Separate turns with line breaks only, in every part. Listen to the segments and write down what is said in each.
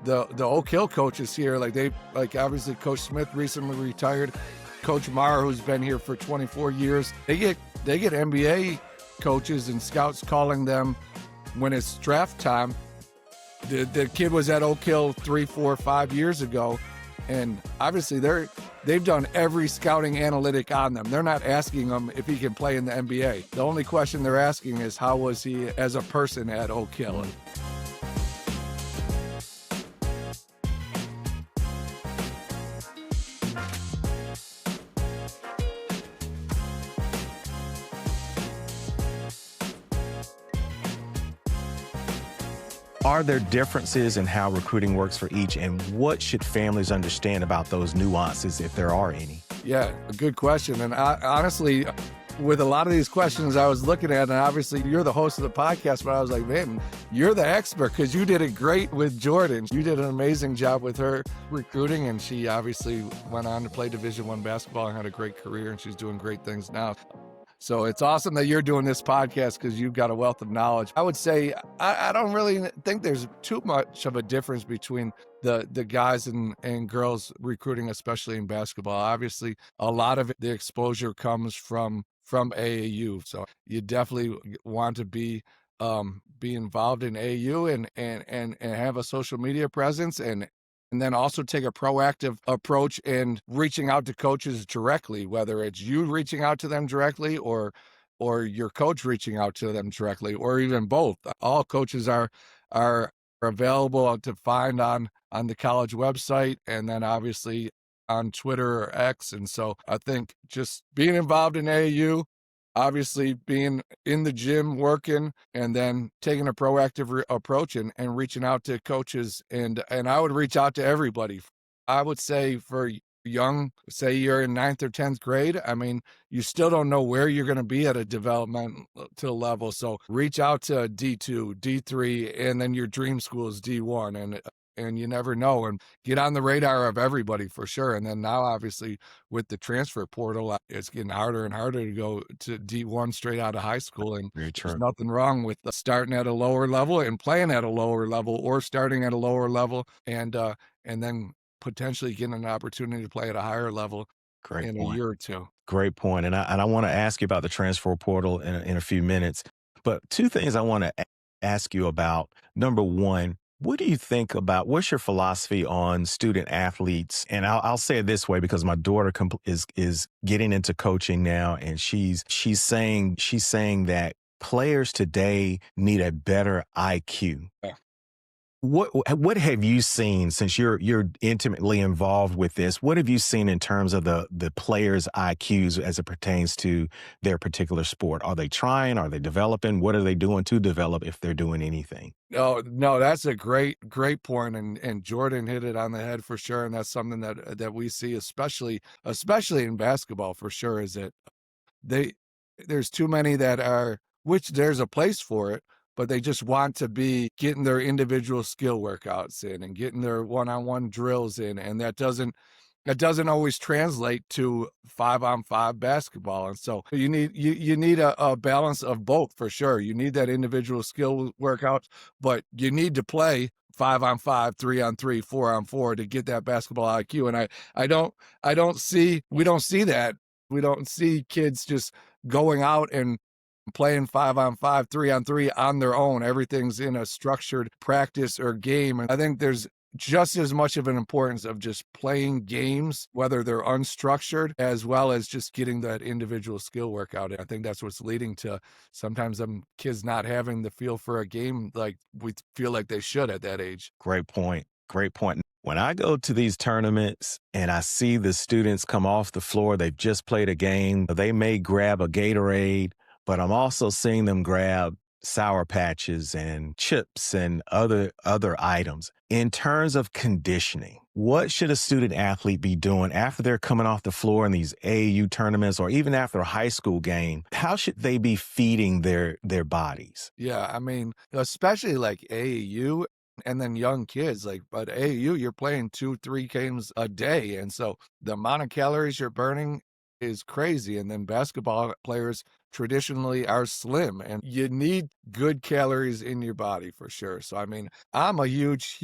the Oak Hill coaches here, like obviously Coach Smith recently retired, Coach Marr, who's been here for 24 years, they get NBA coaches and scouts calling them when it's draft time. The kid was at Oak Hill 3, 4, 5 years ago, and obviously they've done every scouting analytic on them. They're not asking him if he can play in the NBA. The only question they're asking is how was he as a person at Oak Hill.
Are there differences in how recruiting works for each, and what should families understand about those nuances, if there are any?
Yeah, a good question. And honestly, with a lot of these questions I was looking at, and obviously you're the host of the podcast, but I was like, man, you're the expert because you did it great with Jordan. You did an amazing job with her recruiting, and she obviously went on to play Division I basketball and had a great career, and she's doing great things now. So it's awesome that you're doing this podcast because you've got a wealth of knowledge. I would say I don't really think there's too much of a difference between the guys and girls recruiting, especially in basketball. Obviously, a lot of the exposure comes from AAU. So you definitely want to be involved in AAU and have a social media presence and then also take a proactive approach in reaching out to coaches directly, whether it's you reaching out to them directly or your coach reaching out to them directly, or even both. All coaches are available to find on the college website, and then obviously on Twitter or X. And so I think just being involved in AAU, obviously being in the gym working, and then taking a proactive approach and reaching out to coaches. And I would reach out to everybody. I would say for young, say you're in 9th or 10th grade, I mean, you still don't know where you're going to be at a developmental level. So reach out to D2, D3, and then your dream school is D1. And you never know, and get on the radar of everybody for sure. And then now, obviously, with the transfer portal, it's getting harder and harder to go to D1 straight out of high school. And there's nothing wrong with starting at a lower level and playing at a lower level, or starting at a lower level and then potentially getting an opportunity to play at a higher level in a year or two.
Great point. And I want to ask you about the transfer portal in a few minutes. But two things I want to ask you about. Number one, what do you think about, what's your philosophy on student athletes? And I'll say it this way because my daughter is getting into coaching now, and she's saying that players today need a better IQ.
Yeah.
What have you seen, since you're intimately involved with this? What have you seen in terms of the players' IQs as it pertains to their particular sport? Are they trying? Are they developing? What are they doing to develop, if they're doing anything?
No, that's a great point, and Jordan hit it on the head for sure. And that's something that we see, especially in basketball for sure, is that there's too many that are, which there's a place for it, but they just want to be getting their individual skill workouts in and getting their one-on-one drills in, and that doesn't always translate to 5-on-5 basketball. And so you need a balance of both for sure. You need that individual skill workout, but you need to play 5-on-5, 3-on-3, 4-on-4 to get that basketball IQ. And we don't see that. We don't see kids just going out and playing 5-on-5, 3-on-3 on their own. Everything's in a structured practice or game. And I think there's just as much of an importance of just playing games, whether they're unstructured, as well as just getting that individual skill workout. I think that's what's leading to sometimes them kids not having the feel for a game like we feel like they should at that age.
Great point. When I go to these tournaments and I see the students come off the floor, they've just played a game, they may grab a Gatorade, but I'm also seeing them grab Sour Patches and chips and other items. In terms of conditioning, what should a student athlete be doing after they're coming off the floor in these AAU tournaments, or even after a high school game? How should they be feeding their bodies?
Yeah, I mean, especially like AAU and then young kids, but AAU, you're playing 2-3 games a day. And so the amount of calories you're burning is crazy. And then basketball players traditionally are slim, and you need good calories in your body for sure. So, I mean, I'm a huge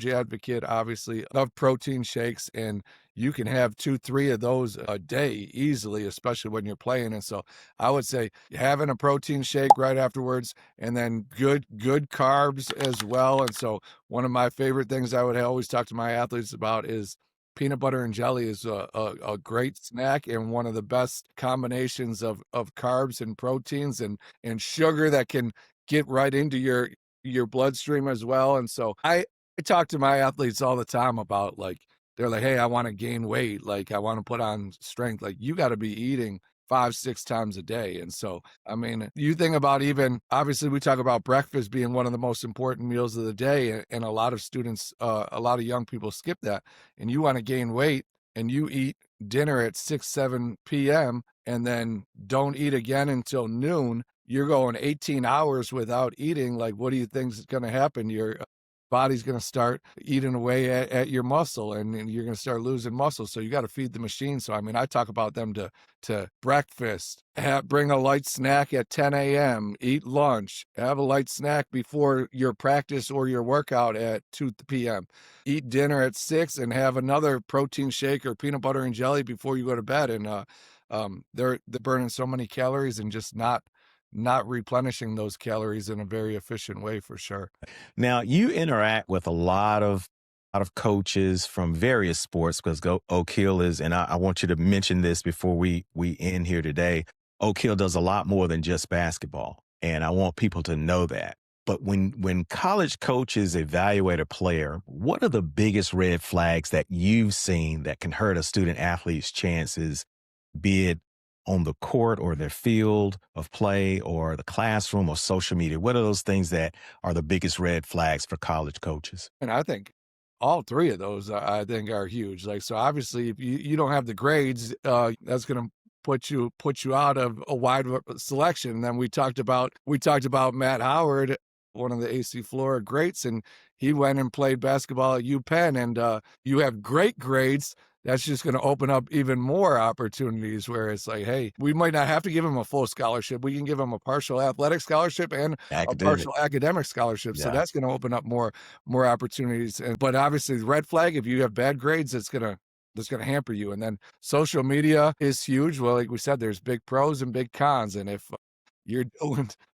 advocate, obviously, of protein shakes, and you can have 2, 3 of those a day easily, especially when you're playing. And so I would say having a protein shake right afterwards, and then good carbs as well. And so one of my favorite things I would always talk to my athletes about is peanut butter and jelly is a great snack, and one of the best combinations of carbs and proteins and sugar that can get right into your bloodstream as well. And so I talk to my athletes all the time about, like, they're like, hey, I want to gain weight, like I want to put on strength. Like, you got to be eating 5, 6 times a day. And so, I mean, you think about, even obviously we talk about breakfast being one of the most important meals of the day. And a lot of students, a lot of young people skip that. And you want to gain weight and you eat dinner at 6, 7 p.m. and then don't eat again until noon. You're going 18 hours without eating. Like, what do you think is going to happen? Your body's going to start eating away at your muscle, and you're going to start losing muscle. So you got to feed the machine. So, I mean, I talk about them to breakfast, bring a light snack at 10 a.m., eat lunch, have a light snack before your practice or your workout at 2 p.m., eat dinner at 6, and have another protein shake or peanut butter and jelly before you go to bed. And they're burning so many calories and just not replenishing those calories in a very efficient way, for sure.
Now, you interact with a lot of coaches from various sports, because Oak Hill is, and I want you to mention this before we end here today. Oak Hill does a lot more than just basketball, and I want people to know that. But when college coaches evaluate a player, what are the biggest red flags that you've seen that can hurt a student athlete's chances, be it on the court or their field of play or the classroom or social media? What are those things that are the biggest red flags for college coaches?
And I think all 3 of those, I think, are huge. Like, so obviously, if you don't have the grades, that's going to put you out of a wide selection. And then we talked about Matt Howard, one of the AC Flora greats, and he went and played basketball at UPenn. And you have great grades, that's just going to open up even more opportunities, where it's like, hey, we might not have to give him a full scholarship. We can give him a partial athletic scholarship and a partial academic scholarship. Yeah. So that's going to open up more opportunities. But obviously, the red flag, if you have bad grades, that's going to hamper you. And then social media is huge. Well, like we said, there's big pros and big cons. And if you're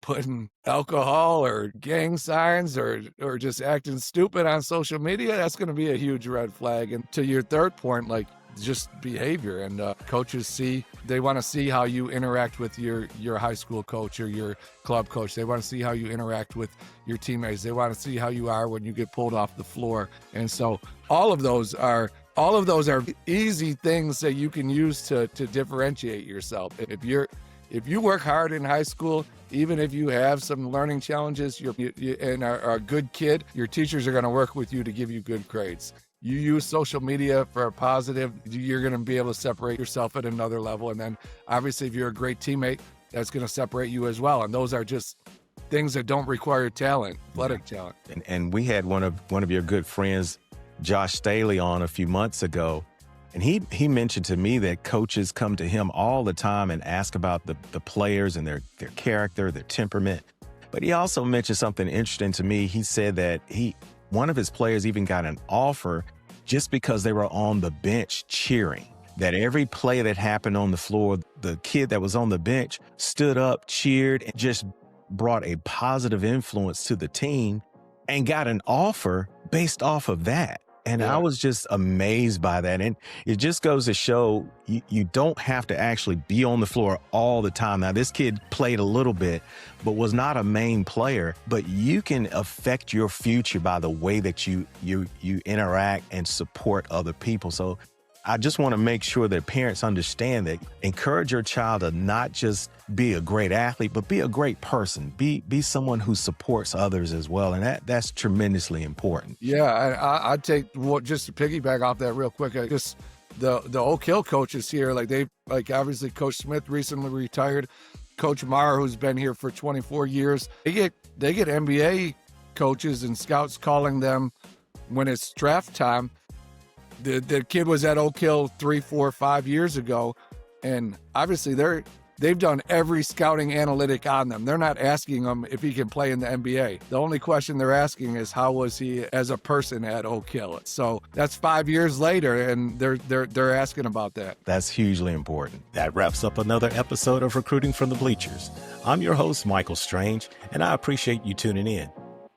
putting alcohol or gang signs or just acting stupid on social media, that's going to be a huge red flag. And to your third point, like, just behavior, and coaches they want to see how you interact with your high school coach or your club coach. They want to see how you interact with your teammates. They want to see how you are when you get pulled off the floor. And so all of those are easy things that you can use to differentiate yourself. If you work hard in high school, even if you have some learning challenges, and are a good kid, your teachers are going to work with you to give you good grades. You use social media for a positive, you're going to be able to separate yourself at another level. And then obviously, if you're a great teammate, that's going to separate you as well. And those are just things that don't require talent, athletic talent.
And we had one of your good friends, Josh Staley, on a few months ago. And he mentioned to me that coaches come to him all the time and ask about the players and their character, their temperament. But he also mentioned something interesting to me. He said that one of his players even got an offer just because they were on the bench cheering. That every play that happened on the floor, the kid that was on the bench stood up, cheered, and just brought a positive influence to the team, and got an offer based off of that. And I was just amazed by that. And it just goes to show you don't have to actually be on the floor all the time. Now, this kid played a little bit, but was not a main player. But you can affect your future by the way that you interact and support other people. So I just want to make sure that parents understand that. Encourage your child to not just be a great athlete, but be a great person. Be someone who supports others as well. And that's tremendously important.
Yeah, I'd take just to piggyback off that real quick. Just the Oak Hill coaches here, like obviously Coach Smith recently retired. Coach Marr, who's been here for 24 years, they get NBA coaches and scouts calling them when it's draft time. The kid was at Oak Hill 3, 4, 5 years ago, and obviously they're They've done every scouting analytic on them. They're not asking him if he can play in the NBA. The only question they're asking is how was he as a person at Oak Hill? So that's 5 years later, and they're asking about that.
That's hugely important. That wraps up another episode of Recruiting from the Bleachers. I'm your host, Michael Strange, and I appreciate you tuning in.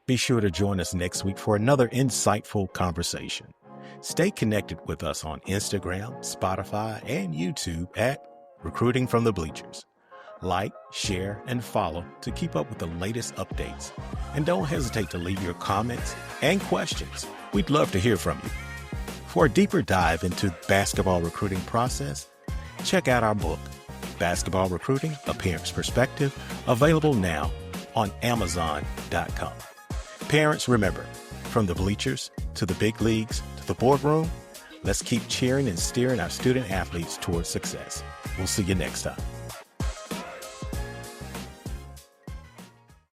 Be sure to join us next week for another insightful conversation. Stay connected with us on Instagram, Spotify, and YouTube at Recruiting from the Bleachers. Like, share, and follow to keep up with the latest updates. And don't hesitate to leave your comments and questions. We'd love to hear from you. For a deeper dive into the basketball recruiting process, check out our book, Basketball Recruiting, A Parent's Perspective, available now on Amazon.com. Parents, remember, from the bleachers to the big leagues to the boardroom, let's keep cheering and steering our student athletes towards success. We'll see you next time.